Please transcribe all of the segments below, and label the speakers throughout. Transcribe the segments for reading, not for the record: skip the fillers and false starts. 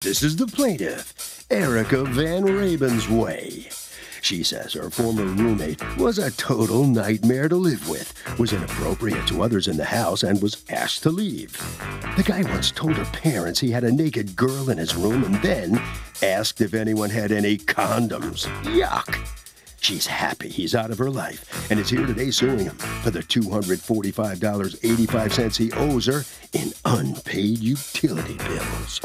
Speaker 1: This is the plaintiff, Erica Van Ravensway. She says her former roommate was a total nightmare to live with, was inappropriate to others in the house, and was asked to leave. The guy once told her parents he had a naked girl in his room and then asked if anyone had any condoms. Yuck! She's happy he's out of her life and is here today suing him for the $245.85 he owes her in unpaid utility bills.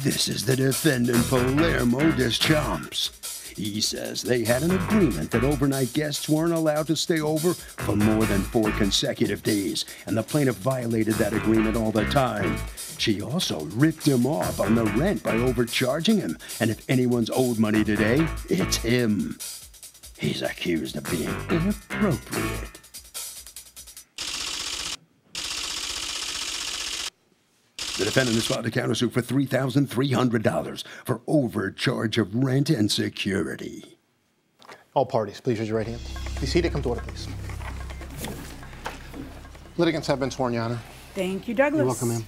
Speaker 1: This is the defendant, Palermo Deschamps. He says they had an agreement that overnight guests weren't allowed to stay over for more than 4 consecutive days, and the plaintiff violated that agreement all the time. She also ripped him off on the rent by overcharging him, and if anyone's owed money today, it's him. He's accused of being inappropriate. The defendant has filed a countersuit for $3,300 for overcharge of rent and security.
Speaker 2: All parties, please raise your right hand. Be seated. Come to order, please. Litigants have been sworn, Your Honor.
Speaker 3: Thank you, Douglas.
Speaker 2: You're welcome, ma'am.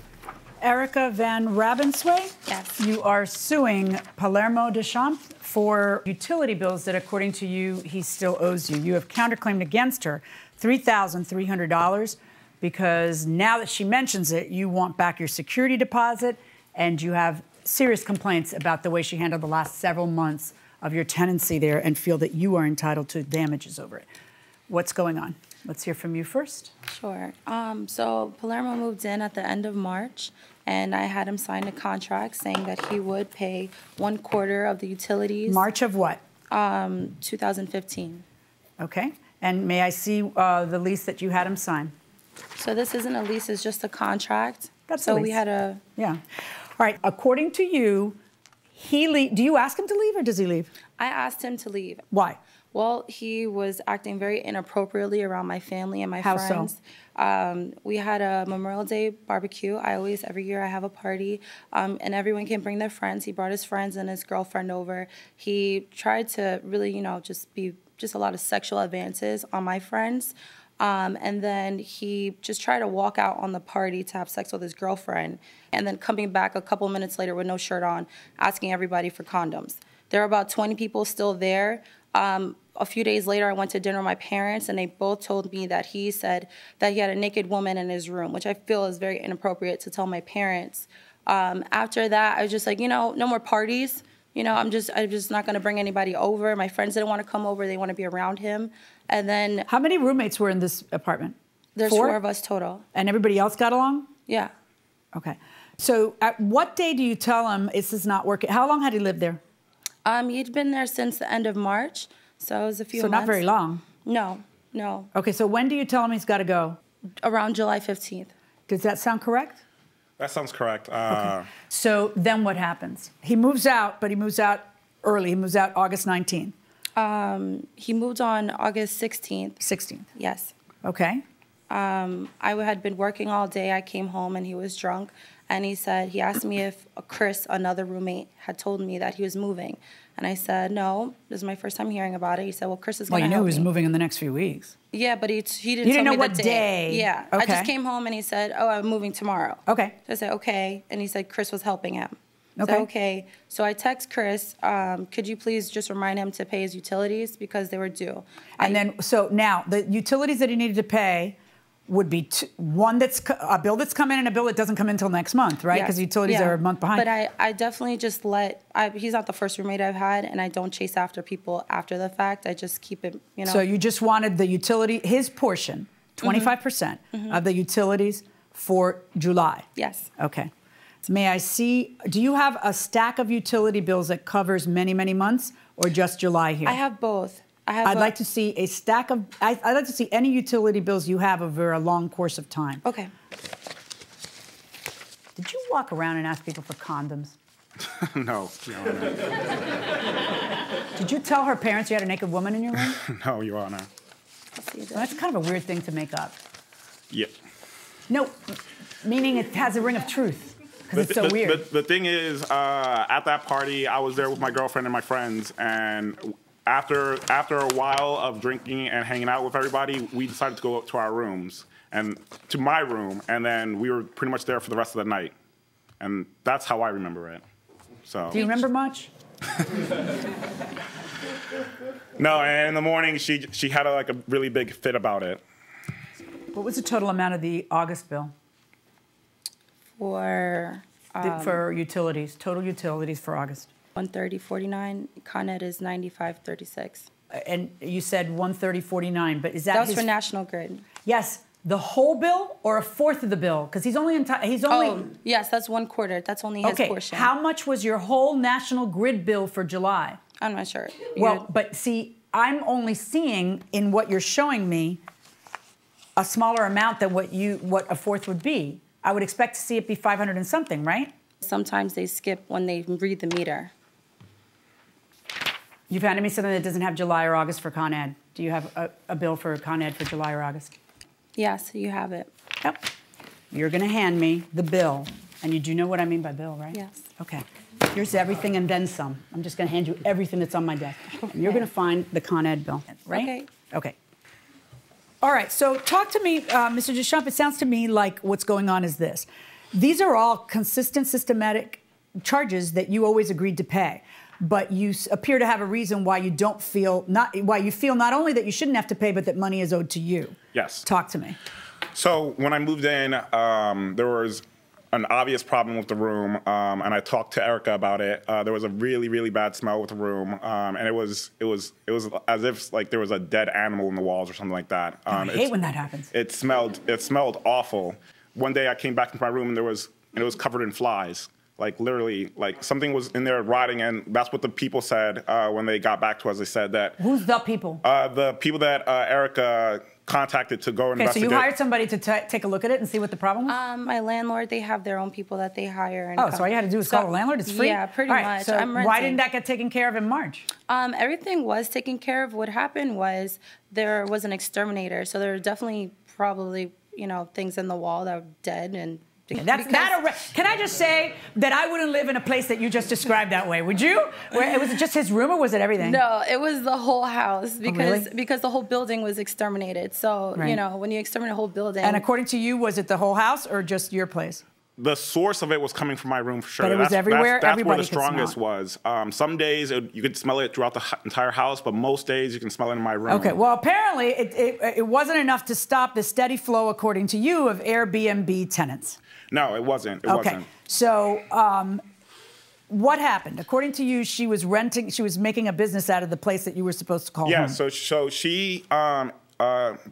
Speaker 3: Erica Van Ravensway?
Speaker 4: Yes.
Speaker 3: You are suing Palermo Deschamps for utility bills that, according to you, he still owes you. You have counterclaimed against her $3,300 because now that she mentions it, you want back your security deposit and you have serious complaints about the way she handled the last several months of your tenancy there and feel that you are entitled to damages over it. What's going on? Let's hear from you first.
Speaker 4: Sure. So Palermo moved in at the end of March, and I had him sign a contract saying that he would pay 1/4 of the utilities.
Speaker 3: March of what?
Speaker 4: 2015.
Speaker 3: Okay. And may I see the lease that you had him sign?
Speaker 4: So this isn't a lease, it's just a contract.
Speaker 3: That's
Speaker 4: so
Speaker 3: a lease.
Speaker 4: We had a...
Speaker 3: Yeah. All right. According to you, do you ask him to leave or does he leave?
Speaker 4: I asked him to leave.
Speaker 3: Why?
Speaker 4: Well, he was acting very inappropriately around my family and my
Speaker 3: How
Speaker 4: friends.
Speaker 3: So?
Speaker 4: We had a Memorial Day barbecue. Every year I have a party, and everyone can bring their friends. He brought his friends and his girlfriend over. He tried to really, just a lot of sexual advances on my friends. And then he just tried to walk out on the party to have sex with his girlfriend, and then coming back a couple minutes later with no shirt on, asking everybody for condoms. There were about 20 people still there. A few days later, I went to dinner with my parents, and they both told me that he said that he had a naked woman in his room, which I feel is very inappropriate to tell my parents. After that, I was just like, no more parties. I'm just not going to bring anybody over. My friends didn't want to come over. They want to be around him. And then...
Speaker 3: How many roommates were in this apartment?
Speaker 4: There's 4 of us total.
Speaker 3: And everybody else got along?
Speaker 4: Yeah.
Speaker 3: Okay. So at what day do you tell him this is not working? How long had he lived there?
Speaker 4: He'd been there since the end of March, so it was a few months.
Speaker 3: So not very long?
Speaker 4: No.
Speaker 3: Okay, so when do you tell him he's got to go?
Speaker 4: Around July 15th.
Speaker 3: Does that sound correct?
Speaker 5: That sounds correct.
Speaker 3: Okay. So then what happens? He moves out, but he moves out early. He moves out August 19th.
Speaker 4: He moved on August 16th.
Speaker 3: 16th?
Speaker 4: Yes.
Speaker 3: Okay.
Speaker 4: I had been working all day. I came home and he was drunk. And he asked me if Chris, another roommate, had told me that he was moving. And I said, no, this is my first time hearing about it. He said, well, Chris is going to help me.
Speaker 3: Well, you knew he was moving in the next few weeks.
Speaker 4: Yeah, but he didn't
Speaker 3: You didn't know what day.
Speaker 4: Yeah.
Speaker 3: Okay.
Speaker 4: I just came home and he said, oh, I'm moving tomorrow.
Speaker 3: Okay.
Speaker 4: So I said, okay. And he said Chris was helping him.
Speaker 3: Okay.
Speaker 4: So, okay. So I text Chris, could you please just remind him to pay his utilities because they were due.
Speaker 3: And then, so now, the utilities that he needed to pay would be one that's a bill that's come in and a bill that doesn't come in until next month, right? Because utilities are a month behind.
Speaker 4: But I definitely just he's not the first roommate I've had, and I don't chase after people after the fact. I just keep it, So
Speaker 3: you just wanted the utility, his portion, 25% of the utilities for July?
Speaker 4: Yes.
Speaker 3: Okay. May I see, do you have a stack of utility bills that covers many, many months or just July here?
Speaker 4: I have both.
Speaker 3: I'd like to see a stack of, I'd like to see any utility bills you have over a long course of time.
Speaker 4: Okay.
Speaker 3: Did you walk around and ask people for condoms?
Speaker 5: No.
Speaker 3: Did you tell her parents you had a naked woman in your room?
Speaker 5: No, Your Honor.
Speaker 3: Well, that's kind of a weird thing to make up.
Speaker 5: Yep.
Speaker 3: No, meaning it has a ring of truth. Because it's so weird.
Speaker 5: The thing is, at that party, I was there with my girlfriend and my friends, and after a while of drinking and hanging out with everybody, we decided to go up to our rooms. and to my room, and then we were pretty much there for the rest of the night. And that's how I remember it. So.
Speaker 3: Do you remember much?
Speaker 5: No, and in the morning, she had a really big fit about it.
Speaker 3: What was the total amount of the August bill?
Speaker 4: For
Speaker 3: For utilities, total utilities for August.
Speaker 4: $130.49. Con Ed is $95.36.
Speaker 3: And you said $130.49, but is that
Speaker 4: That was
Speaker 3: his...
Speaker 4: for National Grid.
Speaker 3: Yes, the whole bill or a fourth of the bill? Because he's only
Speaker 4: Oh, yes, that's 1/4. That's only his portion.
Speaker 3: How much was your whole National Grid bill for July?
Speaker 4: I'm not sure.
Speaker 3: Well, but see, I'm only seeing in what you're showing me a smaller amount than what a fourth would be. I would expect to see it be 500 and something, right?
Speaker 4: Sometimes they skip when they read the meter.
Speaker 3: You've handed me something that doesn't have July or August for Con Ed. Do you have a bill for Con Ed for July or August?
Speaker 4: Yes, you have it.
Speaker 3: Yep. You're going to hand me the bill. And you do know what I mean by bill, right?
Speaker 4: Yes.
Speaker 3: Okay. Here's everything and then some. I'm just going to hand you everything that's on my desk. And you're going to find the Con Ed bill, right?
Speaker 4: Okay.
Speaker 3: Okay. All right. So talk to me, Mr. Deschamps. It sounds to me like what's going on is this. These are all consistent, systematic charges that you always agreed to pay. But you appear to have a reason why you don't feel why you feel not only that you shouldn't have to pay, but that money is owed to you.
Speaker 5: Yes.
Speaker 3: Talk to me.
Speaker 5: So when I moved in, there was an obvious problem with the room, and I talked to Erica about it. There was a really, really bad smell with the room, and it was as if like there was a dead animal in the walls or something like that.
Speaker 3: I hate when that happens.
Speaker 5: It smelled awful. One day I came back into my room and it was covered in flies. Like literally, like something was in there rotting, and that's what the people said when they got back to us. They said that.
Speaker 3: Who's the people?
Speaker 5: The people that Erica contacted to go investigate.
Speaker 3: Okay, so you hired somebody to take a look at it and see what the problem was?
Speaker 4: My landlord, they have their own people that they hire. And
Speaker 3: so all you had to do was call the landlord? It's free?
Speaker 4: Yeah, pretty much.
Speaker 3: So
Speaker 4: I'm renting.
Speaker 3: why didn't that get taken care of in March?
Speaker 4: Everything was taken care of. What happened was there was an exterminator, so there were definitely probably, things in the wall that were dead and...
Speaker 3: Can I just say that I wouldn't live in a place that you just described that way? Would you? Where it was just his room, or was it everything?
Speaker 4: No, it was the whole house because
Speaker 3: really?
Speaker 4: because the whole building was exterminated. So when you exterminate a whole building.
Speaker 3: And according to you, was it the whole house or just your place?
Speaker 5: The source of it was coming from my room for sure.
Speaker 3: But it was everywhere.
Speaker 5: That's where the
Speaker 3: Everybody could smell
Speaker 5: strongest was. Some days you could smell it throughout the entire house, but most days you can smell it in my room.
Speaker 3: Okay. Well, apparently it wasn't enough to stop the steady flow, according to you, of Airbnb tenants.
Speaker 5: No, it wasn't. It
Speaker 3: okay.
Speaker 5: wasn't.
Speaker 3: So what happened? According to you, she was making a business out of the place that you were supposed to call home.
Speaker 5: Yeah, so she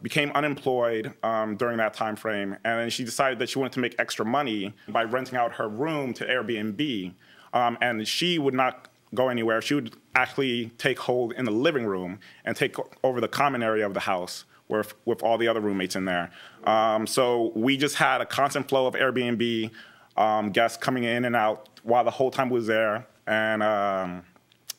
Speaker 5: became unemployed during that time frame, and then she decided that she wanted to make extra money by renting out her room to Airbnb, and she would not go anywhere. She would actually take hold in the living room and take over the common area of the house with all the other roommates in there. So we just had a constant flow of Airbnb guests coming in and out while the whole time we was there, and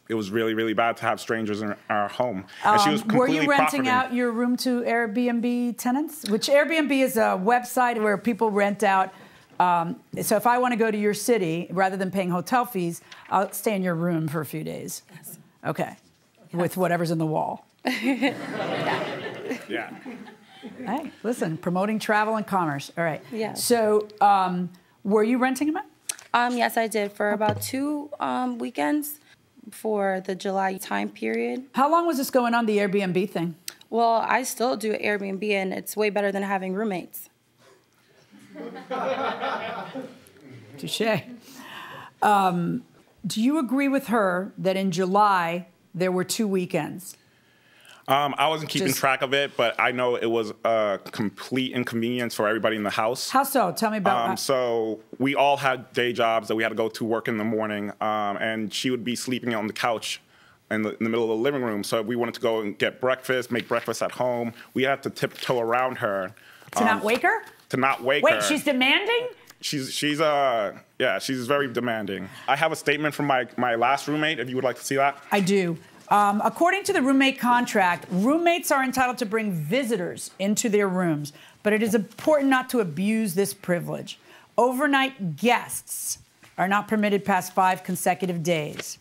Speaker 5: it was really, really bad to have strangers in our home. And she was completely
Speaker 3: were you renting
Speaker 5: profiting.
Speaker 3: out your room to Airbnb tenants? Which Airbnb is a website where people rent out. So if I want to go to your city, rather than paying hotel fees, I'll stay in your room for a few days.
Speaker 4: Yes.
Speaker 3: Okay. Yes. With whatever's in the wall.
Speaker 5: Yeah.
Speaker 3: Hey, listen, promoting travel and commerce. All right.
Speaker 4: Yeah.
Speaker 3: So were you renting them out?
Speaker 4: Yes, I did for about 2 weekends for the July time period.
Speaker 3: How long was this going on, the Airbnb thing?
Speaker 4: Well, I still do Airbnb, and it's way better than having roommates.
Speaker 3: Touché. Do you agree with her that in July there were 2 weekends?
Speaker 5: I wasn't keeping track of it, but I know it was a complete inconvenience for everybody in the house.
Speaker 3: How so? Tell me about that.
Speaker 5: So we all had day jobs that we had to go to work in the morning, and she would be sleeping on the couch in the middle of the living room. So if we wanted to go and get breakfast, make breakfast at home, we had to tiptoe around her.
Speaker 3: To not wake her?
Speaker 5: To not wake her.
Speaker 3: Wait, she's demanding?
Speaker 5: She's very demanding. I have a statement from my last roommate, if you would like to see that.
Speaker 3: I do. According to the roommate contract, roommates are entitled to bring visitors into their rooms, but it is important not to abuse this privilege. Overnight guests are not permitted past 5 consecutive days.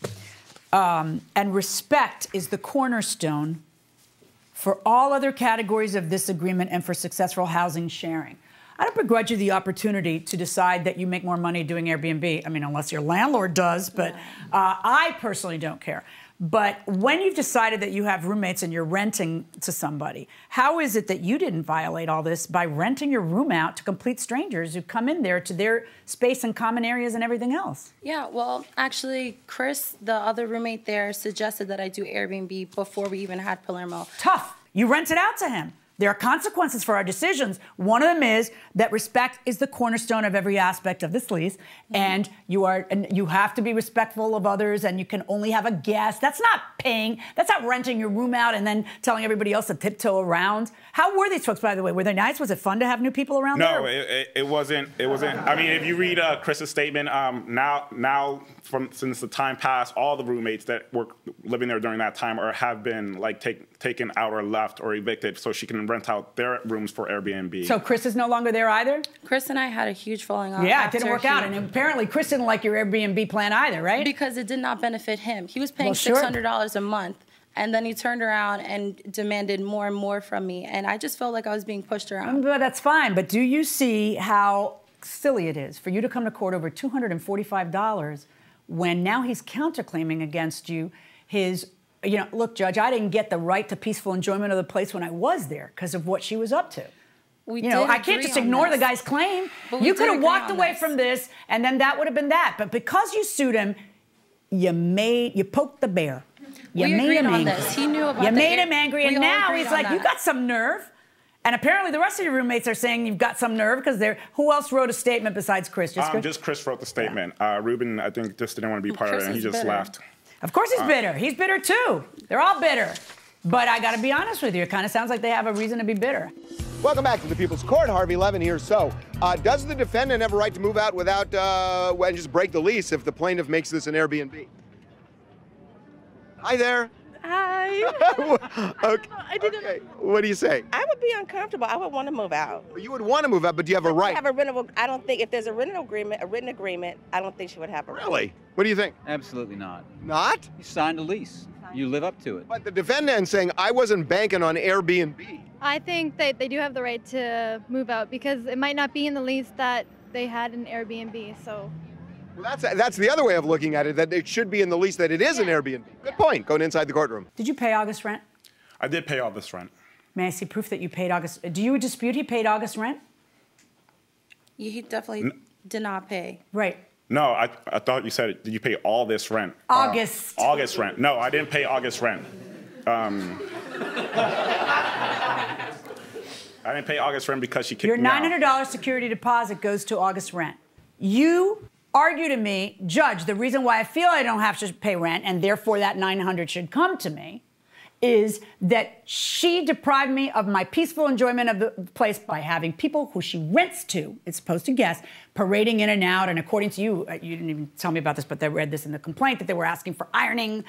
Speaker 3: And respect is the cornerstone for all other categories of this agreement and for successful housing sharing. I don't begrudge you the opportunity to decide that you make more money doing Airbnb. I mean, unless your landlord does, but I personally don't care. But when you've decided that you have roommates and you're renting to somebody, how is it that you didn't violate all this by renting your room out to complete strangers who come in there to their space and common areas and everything else?
Speaker 4: Yeah, well, actually, Chris, the other roommate there, suggested that I do Airbnb before we even had Palermo.
Speaker 3: Tough. You rent it out to him. There are consequences for our decisions. One of them is that respect is the cornerstone of every aspect of this lease, and you have to be respectful of others, and you can only have a guest. That's not paying. That's not renting your room out and then telling everybody else to tiptoe around. How were these folks, by the way? Were they nice? Was it fun to have new people around there?
Speaker 5: No, it wasn't. It wasn't. I mean, if you read Chris's statement, since the time passed, all the roommates that were living there during that time have been like taken out or left or evicted, so she can rent out their rooms for Airbnb.
Speaker 3: So Chris is no longer there either?
Speaker 4: Chris and I had a huge falling out.
Speaker 3: Yeah, it didn't work out. And apparently Chris didn't like your Airbnb plan either, right?
Speaker 4: Because it did not benefit him. He was paying $600 a month. And then he turned around and demanded more and more from me. And I just felt like I was being pushed around.
Speaker 3: But that's fine. But do you see how silly it is for you to come to court over $245 when now he's counterclaiming against you his... look, Judge, I didn't get the right to peaceful enjoyment of the place when I was there because of what she was up to. I can't just ignore the guy's claim. You could have walked away from this, and then that would have been that. But because you sued him, you poked the bear. You made him angry.
Speaker 4: He knew about
Speaker 3: You made him angry, and now he's like, you got some nerve. And apparently the rest of your roommates are saying you've got some nerve because who else wrote a statement besides Chris?
Speaker 5: Just Chris wrote the statement. Ruben, I think, just didn't want to be part of it, and he just left.
Speaker 3: Of course he's bitter. He's bitter too. They're all bitter. But I got to be honest with you. It kind of sounds like they have a reason to be bitter.
Speaker 6: Welcome back to the People's Court. Harvey Levin here. So, does the defendant have a right to move out without and just break the lease if the plaintiff makes this an Airbnb? Hi there.
Speaker 7: Hi.
Speaker 6: Okay.
Speaker 7: I didn't.
Speaker 6: Okay. What do you say?
Speaker 7: I would be uncomfortable. I would want to move out.
Speaker 6: You would want to move out, but do you have a right?
Speaker 7: I don't think if there's a written agreement, I don't think she would have a right.
Speaker 6: Really? What do you think?
Speaker 8: Absolutely not.
Speaker 6: Not?
Speaker 8: You signed a lease. You live up to it.
Speaker 6: But the defendant's saying, I wasn't banking on Airbnb.
Speaker 9: I think that they do have the right to move out because it might not be in the lease that they had an Airbnb, so.
Speaker 6: Well, that's the other way of looking at it, that it should be in the lease that it is an Airbnb. Good point. Going inside the courtroom.
Speaker 3: Did you pay August rent?
Speaker 5: I did pay August rent.
Speaker 3: May I see proof that you paid August? Do you dispute he paid August rent?
Speaker 4: He definitely did not pay.
Speaker 3: Right.
Speaker 5: No, I thought you said, did you pay all this rent?
Speaker 3: August.
Speaker 5: August rent. No, I didn't pay August rent. I didn't pay August rent because she kicked me out.
Speaker 3: Your $900 security deposit goes to August rent. You argue to me, Judge, the reason why I feel I don't have to pay rent and therefore that $900 should come to me is that she deprived me of my peaceful enjoyment of the place by having people who she rents to, it's supposed to guess, parading in and out. And according to you, you didn't even tell me about this, but they read this in the complaint, that they were asking for ironing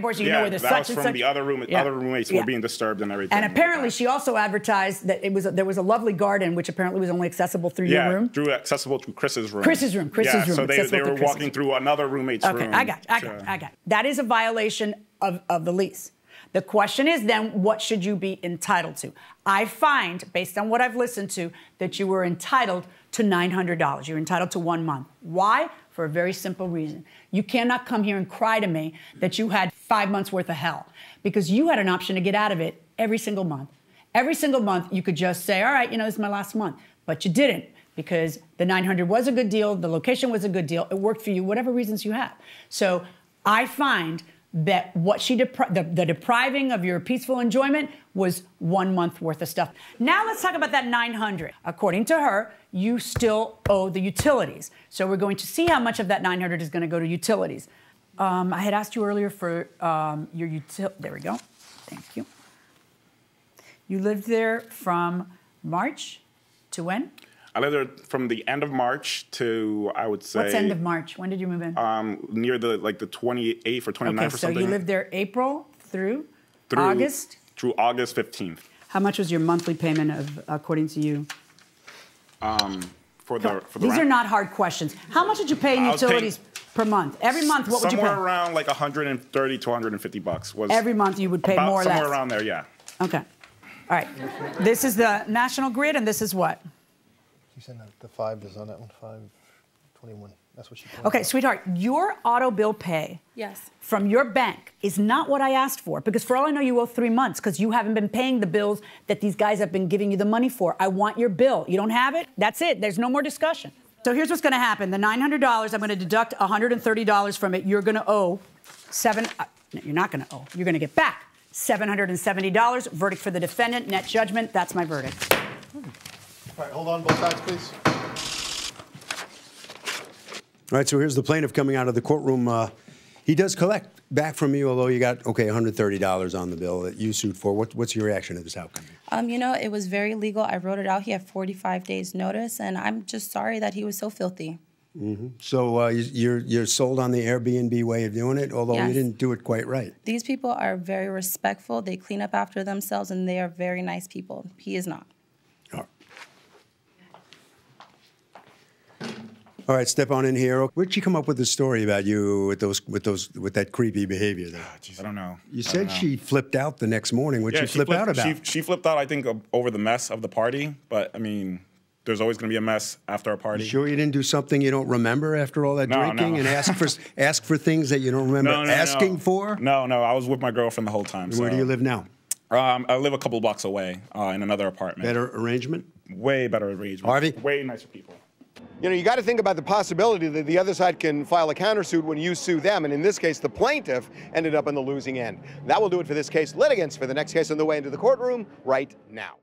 Speaker 3: boards. You know where there's such and such.
Speaker 5: Yeah, that was from the other roommates were being disturbed and everything.
Speaker 3: And apparently she also advertised that there was a lovely garden, which apparently was only accessible through your room.
Speaker 5: Yeah, accessible to Chris's room.
Speaker 3: Chris's room.
Speaker 5: So they were walking through another roommate's room.
Speaker 3: Okay, I got it. That is a violation of the lease. The question is then, what should you be entitled to? I find, based on what I've listened to, that you were entitled to $900. You're entitled to 1 month. Why? For a very simple reason. You cannot come here and cry to me that you had 5 months worth of hell, because you had an option to get out of it every single month. Every single month, you could just say, all right, this is my last month. But you didn't, because the $900 was a good deal, the location was a good deal, it worked for you, whatever reasons you have. So I find that what the depriving of your peaceful enjoyment was 1 month worth of stuff. Now let's talk about that $900. According to her, you still owe the utilities. So we're going to see how much of that $900 is going to go to utilities. I had asked you earlier for your there we go. Thank you. You lived there from March to when?
Speaker 5: I lived there from the end of March to, I would say...
Speaker 3: What's end of March? When did you move in?
Speaker 5: Near the 28th or 29th or something.
Speaker 3: So you lived there April through August?
Speaker 5: Through August 15th.
Speaker 3: How much was your monthly payment according to you?
Speaker 5: For the
Speaker 3: These
Speaker 5: rent?
Speaker 3: are not hard questions. How much did you pay in utilities per month? Every month, what would you pay?
Speaker 5: Somewhere around like $130 to $150 was...
Speaker 3: Every month you would pay more or less?
Speaker 5: Somewhere around there, yeah.
Speaker 3: Okay. All right. This is the National Grid, and this is what?
Speaker 2: She said that the 5 is on that one, 521. That's what she told
Speaker 3: Okay,
Speaker 2: me.
Speaker 3: sweetheart, your auto bill pay
Speaker 4: Yes.
Speaker 3: from your bank is not what I asked for, because for all I know, you owe 3 months because you haven't been paying the bills that these guys have been giving you the money for. I want your bill. You don't have it? That's it. There's no more discussion. So here's what's going to happen. The $900, I'm going to deduct $130 from it. You're going to owe no, you're not going to owe. You're going to get back $770. Verdict for the defendant. Net judgment. That's my verdict.
Speaker 2: All right, hold on, both sides, please.
Speaker 10: All right, so here's the plaintiff coming out of the courtroom. He does collect back from you, although you got, $130 on the bill that you sued for. What's your reaction to this outcome?
Speaker 4: You know, it was very legal. I wrote it out. He had 45 days notice, and I'm just sorry that he was so filthy.
Speaker 10: Mm-hmm. So you're sold on the Airbnb way of doing it, although
Speaker 4: Yes.
Speaker 10: you didn't do it quite right.
Speaker 4: These people are very respectful. They clean up after themselves, and they are very nice people. He is not.
Speaker 10: All right, step on in here. Where'd she come up with the story about you with that creepy behavior there?
Speaker 5: I don't know.
Speaker 10: You said she flipped out the next morning. What'd she flip out about?
Speaker 5: She flipped out, I think, over the mess of the party. But I mean, there's always going to be a mess after a party.
Speaker 10: You sure you didn't do something you don't remember after all that drinking and ask for things that you don't remember asking for?
Speaker 5: No, I was with my girlfriend the whole time.
Speaker 10: Where do you live now?
Speaker 5: I live a couple blocks away in another apartment.
Speaker 10: Better arrangement?
Speaker 5: Way better arrangement.
Speaker 10: Harvey?
Speaker 5: Way nicer people.
Speaker 6: You know, you got to think about the possibility that the other side can file a countersuit when you sue them, and in this case, the plaintiff ended up on the losing end. That will do it for this case. Litigants for the next case on the way into the courtroom right now.